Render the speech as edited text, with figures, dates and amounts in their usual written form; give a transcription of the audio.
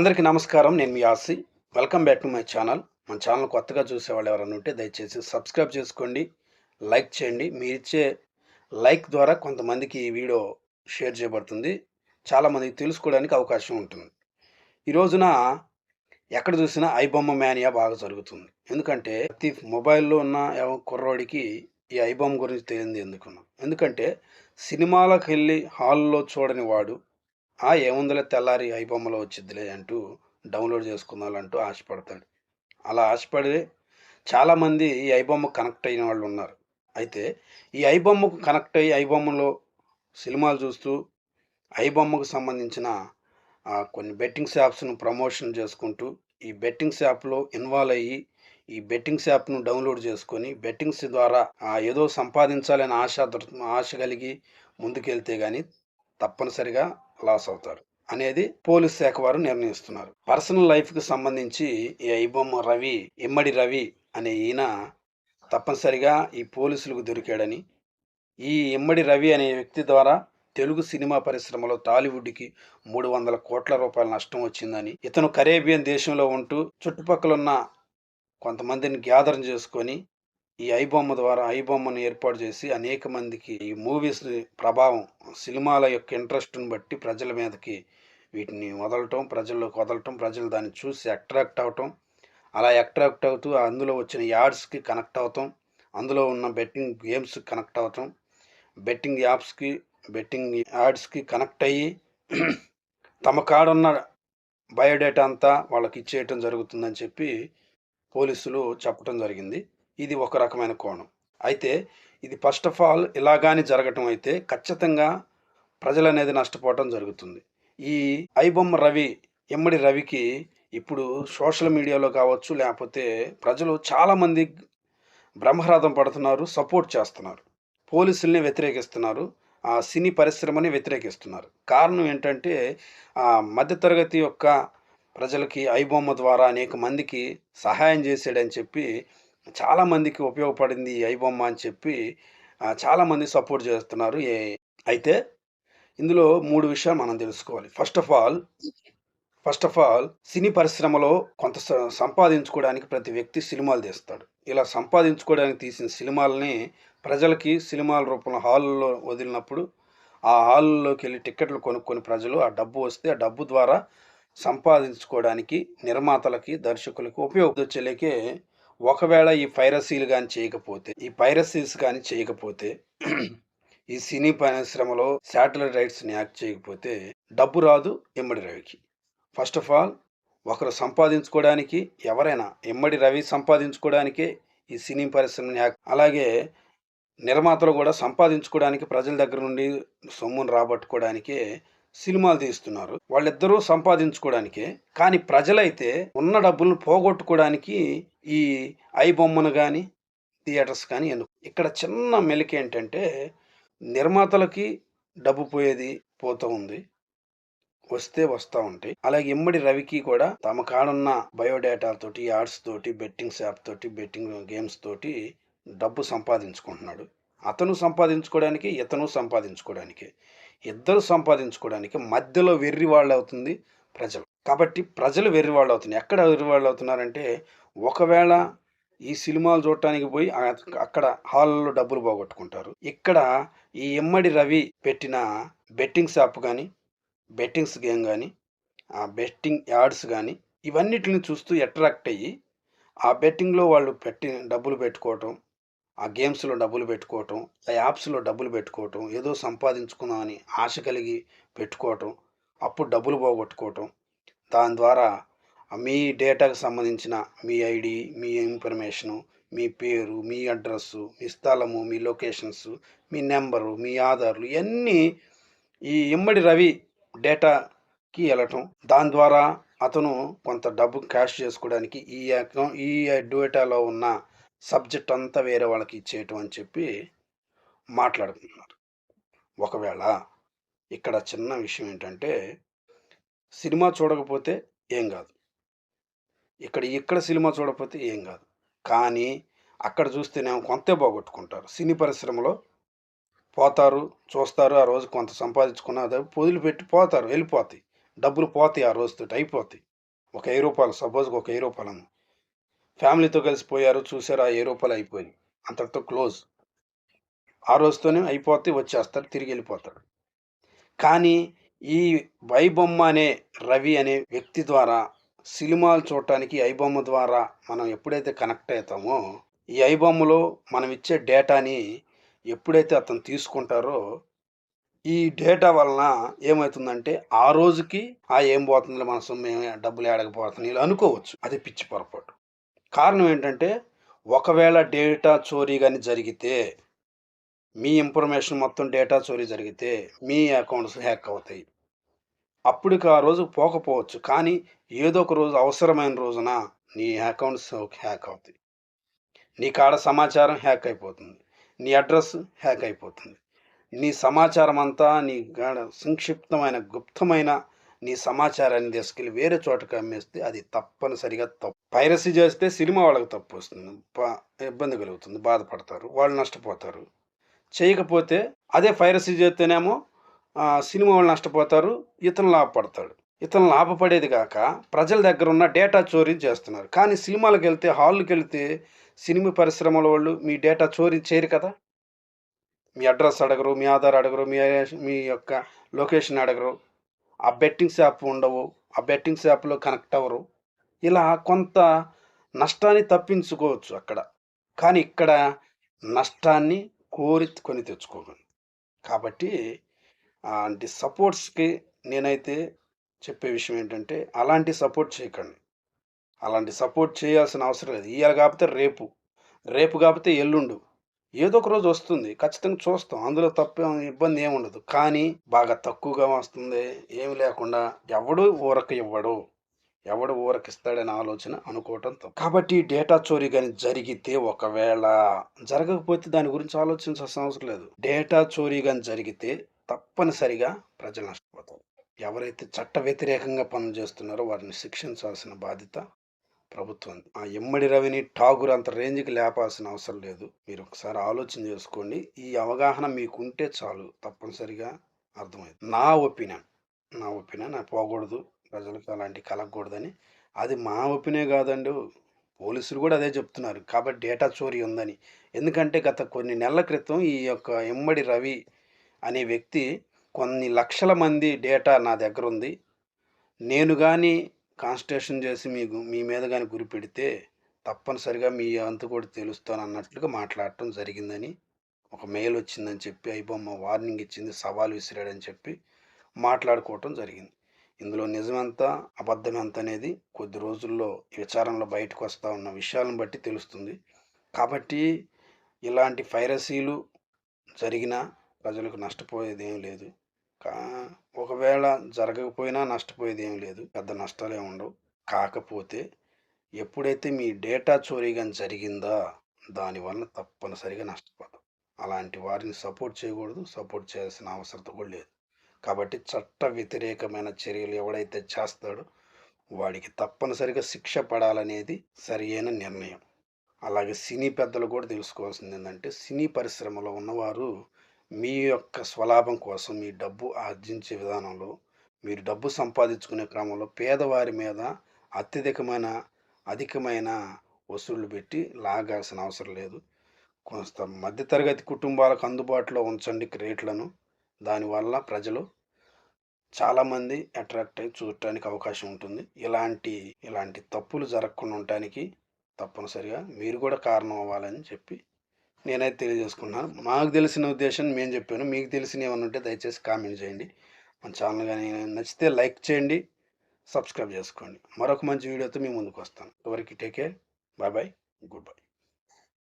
అందరికీ నమస్కారం. నేను మీ Aasi. Welcome back to my channel. మన ఛానల్ కొత్తగా చూసేవాళ్ళు ఎవరైనా ఉంటే దయచేసి సబ్స్క్రైబ్ చేసుకోండి, లైక్ చేయండి. మీరిచ్చే లైక్ ద్వారా కొంతమందికి ఈ వీడియో షేర్ చేయబడుతుంది. చాలామందికి తెలుసుకోవడానికి అవకాశం ఉంటుంది. ఈ రోజున ఎక్కడ చూసినా ఐబొమ్మ మేనియా బాగా జరుగుతుంది. ఎందుకంటే ప్రతి మొబైల్‌లో ఉన్న కుర్రోడికి ఈ ఐబొమ్మ గురించి తెలియనిది ఎందుకును. ఎందుకంటే సినిమాలకెళ్ళి హాల్‌లో చూడని వాడు ఏముందిలే తెల్లారి ఐబొమ్మలో వచ్చిద్దిలే అంటూ డౌన్లోడ్ చేసుకుందాలంటూ ఆశపడతాడు. అలా ఆశపడి చాలామంది ఈ ఐబొమ్మకు కనెక్ట్ అయిన వాళ్ళు ఉన్నారు. అయితే ఈ ఐబొమ్మకు కనెక్ట్ అయ్యి ఐబొమ్మలో సినిమాలు చూస్తూ ఐబొమ్మకు సంబంధించిన కొన్ని బెట్టింగ్స్ యాప్స్‌ను ప్రమోషన్ చేసుకుంటూ ఈ బెట్టింగ్స్ యాప్‌లో ఇన్వాల్వ్ అయ్యి ఈ బెట్టింగ్స్ యాప్‌ను డౌన్లోడ్ చేసుకొని బెట్టింగ్స్ ద్వారా ఏదో సంపాదించాలని ఆశ కలిగి ముందుకెళ్తే గాని తప్పనిసరిగా లాస్ అవుతారు అనేది పోలీస్ శాఖ వారు నిర్ణయిస్తున్నారు. పర్సనల్ లైఫ్‌కి సంబంధించి ఈ ఐబొమ్మ రవి, ఇమ్మడి రవి అనే ఈయన తప్పనిసరిగా ఈ పోలీసులకు దొరికాడని, ఈ ఇమ్మడి రవి అనే వ్యక్తి ద్వారా తెలుగు సినిమా పరిశ్రమలో టాలీవుడ్‌కి 300 కోట్ల రూపాయల నష్టం వచ్చిందని, ఇతను కరేబియన్ దేశంలో ఉంటూ చుట్టుపక్కలున్న కొంతమందిని గ్యాదర్ చేసుకొని ఈ ఐబొమ్మను ఏర్పాటు చేసి అనేక మందికి ఈ మూవీస్ ప్రభావం సినిమాల యొక్క ఇంట్రెస్ట్‌ని బట్టి ప్రజల మీదకి వీటిని వదలటం, ప్రజల్లోకి వదలటం, ప్రజలు దాన్ని చూసి అట్రాక్ట్ అవ్వటం, అలా అట్రాక్ట్ అవుతూ అందులో వచ్చిన యాడ్స్‌కి కనెక్ట్ అవ్వటం, అందులో ఉన్న బెట్టింగ్ గేమ్స్‌కి కనెక్ట్ అవ్వటం, బెట్టింగ్ యాప్స్‌కి, బెట్టింగ్ యాడ్స్‌కి కనెక్ట్ అయ్యి తమ కాడున్న బయోడేటా అంతా వాళ్ళకి ఇచ్చేయటం జరుగుతుందని చెప్పి పోలీసులు చెప్పటం జరిగింది. ఇది ఒక రకమైన కోణం. అయితే ఇది ఫస్ట్ ఆఫ్ ఆల్ ఇలాగాని జరగటం అయితే ఖచ్చితంగా ప్రజలనేది నష్టపోవటం జరుగుతుంది. ఈ ఐబొమ్మ రవి, ఇమ్మడి రవికి ఇప్పుడు సోషల్ మీడియాలో కావచ్చు, లేకపోతే ప్రజలు చాలామంది బ్రహ్మరథం పడుతున్నారు, సపోర్ట్ చేస్తున్నారు. పోలీసుల్ని వ్యతిరేకిస్తున్నారు. సినీ పరిశ్రమని వ్యతిరేకిస్తున్నారు. కారణం ఏంటంటే మధ్యతరగతి యొక్క ప్రజలకి ఐబొమ్మ ద్వారా అనేక మందికి సహాయం చేసాడని చెప్పి చాలామందికి ఉపయోగపడింది ఈ ఐబొమ్మ అని చెప్పి చాలామంది సపోర్ట్ చేస్తున్నారు. అయితే ఇందులో 3 విషయాలు మనం తెలుసుకోవాలి. ఫస్ట్ ఆఫ్ ఆల్ సినీ పరిశ్రమలో కొంత సంపాదించుకోవడానికి ప్రతి వ్యక్తి సినిమాలు తీస్తాడు. ఇలా సంపాదించుకోవడానికి తీసిన సినిమాలని ప్రజలకి సినిమాల రూపంలో హాల్‌లో వదిలినప్పుడు ఆ హాల్‌లోకి వెళ్ళి టికెట్లు కొనుక్కొని ప్రజలు ఆ డబ్బు వస్తే ఆ డబ్బు ద్వారా సంపాదించుకోవడానికి నిర్మాతలకి, దర్శకులకి ఉపయోగపడొచ్చేలేకే ఒకవేళ ఈ పైరసీస్ కానీ చేయకపోతే ఈ సినీ పరిశ్రమలో శాటిలైట్ రైట్స్‌ని యాక్ట్ చేయకపోతే డబ్బు రాదు ఇమ్మడి రవికి. ఫస్ట్ ఆఫ్ ఆల్ ఒకరు సంపాదించుకోవడానికి ఎవరైనా ఇమ్మడి రవి సంపాదించుకోవడానికే ఈ సినీ పరిశ్రమని అలాగే నిర్మాతలు కూడా సంపాదించుకోవడానికి ప్రజల దగ్గర నుండి సొమ్మును రాబట్టుకోవడానికే సినిమాలు తీస్తున్నారు. వాళ్ళిద్దరూ సంపాదించుకోవడానికే. కానీ ప్రజలైతే ఉన్న డబ్బులను పోగొట్టుకోవడానికి ఈ ఐబొమ్మను గాని, థియేటర్స్ కానీ ఇక్కడ చిన్న మెలికేంటంటే నిర్మాతలకి డబ్బు పోతూ ఉంది. వస్తే వస్తా ఉంటాయి. అలాగే ఇమ్మడి రవికి కూడా తమ కాడున్న బయోడేటాతోటి, యాడ్స్ తోటి, బెట్టింగ్స్ యాప్ తోటి, బెట్టింగ్ గేమ్స్ తోటి డబ్బు సంపాదించుకుంటున్నాడు. అతను సంపాదించుకోవడానికి, ఇతను సంపాదించుకోవడానికి. ఇద్దరు సంపాదించుకోవడానికి మధ్యలో వెర్రివాళ్ళవుతుంది ప్రజలు. కాబట్టి ప్రజలు వెర్రివాళ్ళవుతున్నారు. ఎక్కడ వెర్రివాళ్ళవుతున్నారంటే ఒకవేళ ఈ సినిమాలు చూడటానికి పోయి అక్కడ హాల్‌లో డబ్బులు పోగొట్టుకుంటారు. ఇక్కడ ఈ ఇమ్మడి రవి పెట్టిన బెట్టింగ్స్ యాప్ గాని, బెట్టింగ్స్ గేమ్ గాని, బెట్టింగ్ యాడ్స్ గాని ఇవన్నిటిని చూస్తూ అట్రాక్ట్ అయ్యి ఆ బెట్టింగ్‌లో వాళ్ళు డబ్బులు పెట్టుకోవటం, ఆ గేమ్స్‌లో డబ్బులు పెట్టుకోవటం, ఆ యాప్స్‌లో డబ్బులు పెట్టుకోవటం, ఏదో సంపాదించుకుందామని ఆశ కలిగి పెట్టుకోవటం, అప్పుడు డబ్బులు పోగొట్టుకోవటం. దాని ద్వారా మీ డేటాకు సంబంధించిన మీ ఐడీ, మీ ఇన్ఫర్మేషను, మీ పేరు, మీ అడ్రస్సు, మీ స్థలము, మీ లొకేషన్సు, మీ నెంబరు, మీ ఆధార్‌లు ఇయన్నీ ఈ ఇమ్మడి రవి డేటాకి వెళ్ళటం. దాని ద్వారా అతను కొంత డబ్బు క్యాష్ చేసుకోవడానికి ఈ డేటాలో ఉన్న సబ్జెక్ట్ అంతా వేరే వాళ్ళకి ఇచ్చేయటం అని చెప్పి మాట్లాడుకుంటున్నారు. ఒకవేళ ఇక్కడ చిన్న విషయం ఏంటంటే సినిమా చూడకపోతే ఏం కాదు. ఇక్కడ సినిమా చూడకపోతే ఏం కాదు. కానీ అక్కడ చూస్తేనేమో కొంతే పోగొట్టుకుంటారు. సినీ పరిశ్రమలో పోతారు, చూస్తారు, ఆ రోజు కొంత సంపాదించుకున్న వదిలిపెట్టి పోతారు, వెళ్ళిపోతాయి. డబ్బులు పోతాయి, ఆ రోజుతోటి అయిపోతాయి. ఒక రూ. 1000 సపోజ్‌గా ఒక రూ. 1000 ఉంది. ఫ్యామిలీతో కలిసి పోయారు, చూసారు, ఆ రూ. 1000 అయిపోయినాయి. అంతటితో క్లోజ్. ఆ రోజుతోనే అయిపోతే వచ్చేస్తాడు, తిరిగెళ్ళిపోతాడు. కానీ ఈ ఐబొమ్మ అనే రవి అనే వ్యక్తి ద్వారా సినిమాలు చూడటానికి ఐబొమ్మ ద్వారా మనం ఎప్పుడైతే కనెక్ట్ అవుతామో, ఈ ఐబొమ్మలో మనం ఇచ్చే డేటాని ఎప్పుడైతే అతను తీసుకుంటారో, ఈ డేటా వలన ఏమవుతుందంటే, ఆ రోజుకి ఏం పోతుందిలే మన సొమ్మేమి డబ్బులు ఏడకపోతుంది ఇలా అనుకోవచ్చు. అది పిచ్చి పొరపాటు. కారణం ఏంటంటే, ఒకవేళ డేటా చోరీ గాని జరిగితే, మీ ఇన్ఫర్మేషన్ మొత్తం డేటా చోరీ జరిగితే, మీ అకౌంట్స్ హ్యాక్ అవుతాయి. అప్పటికి ఆ రోజు పోకపోవచ్చు. కానీ ఏదో ఒక రోజు అవసరమైన రోజున నీ అకౌంట్స్ హ్యాక్ అవుతాయి. నీ కాడ సమాచారం హ్యాక్ అయిపోతుంది. నీ అడ్రస్ హ్యాక్ అయిపోతుంది. నీ సమాచారం అంతా నీ కాడ సంక్షిప్తమైన, గుప్తమైన నీ సమాచారాన్ని తీసుకెళ్ళి వేరే చోటకి అమ్మేస్తే అది తప్పనిసరిగా తప్పు. పైరసీ చేస్తే సినిమా వాళ్ళకి తప్పొస్తుంది. ఇబ్బంది కలుగుతుంది. బాధపడతారు. వాళ్ళు నష్టపోతారు. చేయకపోతే అదే పైరసీ చేస్తేనేమో సినిమా వాళ్ళు నష్టపోతారు. ఇతను లాభపడతాడు. ఇతను లాభపడేది గాక ప్రజల దగ్గర ఉన్న డేటా చోరీ చేస్తున్నారు. కానీ సినిమాలకెళ్తే, హాల్‌కెళ్తే సినిమా పరిశ్రమల వాళ్ళు మీ డేటా చోరీ చేయరు కదా! మీ అడ్రస్ అడగరు, మీ ఆధార్ అడగరు, మీ యొక్క లొకేషన్ అడగరు. ఆ బెట్టింగ్స్ యాప్ ఉండవు. ఆ బెట్టింగ్స్ యాప్‌లో కనెక్ట్ అవ్వరు. ఇలా కొంత నష్టాన్ని తప్పించుకోవచ్చు అక్కడ. కానీ ఇక్కడ నష్టాన్ని కోరి కొని తెచ్చుకోగలం. కాబట్టి అంటే సపోర్ట్స్‌కి నేనైతే చెప్పే విషయం ఏంటంటే, అలాంటి సపోర్ట్ చేయకండి. అలాంటి సపోర్ట్ చేయాల్సిన అవసరం లేదు. ఇయాల కాకపోతే రేపు, రేపు కాకపోతే ఎల్లుండు. ఏదో ఒక రోజు వస్తుంది. ఖచ్చితంగా చూస్తాం. అందులో తప్పేం ఇబ్బంది ఏముండదు. కానీ బాగా తక్కువగా వస్తుంది. ఏమి లేకుండా ఎవడు ఊరక ఇవ్వడు. ఎవడు ఊరకిస్తాడనే ఆలోచన అనుకోవటం తప్పు. కాబట్టి డేటా చోరీ గాని జరిగితే, ఒకవేళ జరగకపోతే దాని గురించి ఆలోచించాల్సిన అవసరం లేదు. డేటా చోరీ గాని జరిగితే తప్పనిసరిగా ప్రజలు నష్టపోతారు. ఎవరైతే చట్ట వ్యతిరేకంగా పనులు చేస్తున్నారో వారిని శిక్షించాల్సిన బాధ్యత ప్రభుత్వంది. ఆ ఇమ్మడి రవిని ఠాగూర్ అంత రేంజ్‌కి లేపాల్సిన అవసరం లేదు. మీరు ఒకసారి ఆలోచన చేసుకోండి. ఈ అవగాహన మీకుంటే చాలు. తప్పనిసరిగా అర్థమైంది. నా ఒపీనియన్ అది పోకూడదు. ప్రజలకు అలాంటివి కలగకూడదని. అది మా ఒపీనియన్ కాదండి. పోలీసులు కూడా అదే చెప్తున్నారు. కాబట్టి డేటా చోరీ ఉందని. ఎందుకంటే గత కొన్ని నెలల క్రితం ఈ యొక్క ఇమ్మడి రవి అనే వ్యక్తి కొన్ని లక్షల మంది డేటా నా దగ్గరుంది. నేను గాని కాన్స్టిట్యూషన్ చేసి మీ మీద గాని గురిపెడితే తప్పనిసరిగా మీ అంతు కూడా తెలుస్తానన్నట్లుగా మాట్లాడటం జరిగిందని, ఒక మెయిల్ వచ్చిందని చెప్పి, ఐబొమ్మ వార్నింగ్ ఇచ్చింది, సవాల్ విసిరాడని చెప్పి మాట్లాడుకోవటం జరిగింది. ఇందులో నిజమెంత, అబద్ధమెంత అనేది కొద్ది రోజుల్లో విచారణలో బయటకు వస్తా ఉన్న విషయాలను బట్టి తెలుస్తుంది. కాబట్టి ఇలాంటి పైరసీలు జరిగినా ప్రజలకు నష్టపోయేదేం లేదు. కా ఒకవేళ జరగకపోయినా నష్టపోయేదేం లేదు. పెద్ద నష్టాలేం ఉండవు. కాకపోతే ఎప్పుడైతే మీ డేటా చోరీ గాని జరిగిందా, దానివల్ల తప్పనిసరిగా నష్టపోతాం. అలాంటి వారిని సపోర్ట్ చేయకూడదు. సపోర్ట్ చేయాల్సిన అవసరం కూడా లేదు. కాబట్టి చట్ట వ్యతిరేకమైన చర్యలు ఎవడైతే చేస్తాడో వాడికి తప్పనిసరిగా శిక్ష పడాలనేది సరియైన నిర్ణయం. అలాగే సినీ పెద్దలు కూడా తెలుసుకోవాల్సింది ఏంటంటే, సినీ పరిశ్రమలో ఉన్నవారు మీ యొక్క స్వలాభం కోసం మీ డబ్బు ఆర్జించే విధానంలో, మీరు డబ్బు సంపాదించుకునే క్రమంలో పేదవారి మీద అధికమైన వసూళ్లు పెట్టి లాగాల్సిన అవసరం లేదు. కొంత మధ్యతరగతి కుటుంబాలకు అందుబాటులో ఉంచండి రేట్లను. దానివల్ల ప్రజలు చాలామంది అట్రాక్ట్ అయ్యి చూడటానికి అవకాశం ఉంటుంది. ఇలాంటి తప్పులు జరగకుండా ఉండటానికి తప్పనిసరిగా మీరు కూడా కారణం అవ్వాలని చెప్పి నేనైతే తెలియజేసుకున్నాను. మాకు తెలిసిన ఉద్దేశం మేము చెప్పాను. మీకు తెలిసినవి ఏమైనా ఉంటే దయచేసి కామెంట్ చేయండి. మన ఛానల్ కానీ నచ్చితే లైక్ చేయండి, సబ్స్క్రైబ్ చేసుకోండి. మరొక మంచి వీడియోతో మీ ముందుకు వస్తాను. ఎవరికి take care. Bye bye. Good by.